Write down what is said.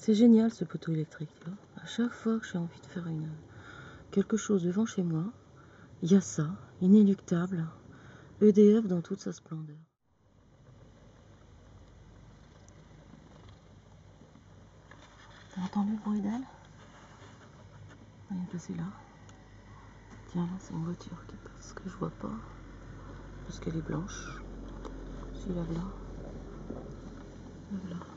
C'est génial ce poteau électrique, tu vois. À chaque fois que j'ai envie de faire quelque chose devant chez moi, il y a ça, inéluctable. EDF dans toute sa splendeur. T'as entendu le bruit d'elle? Elle est passée là. Tiens, là, c'est une voiture qui passe que je vois pas. Parce qu'elle est blanche. Si, là, là. Là.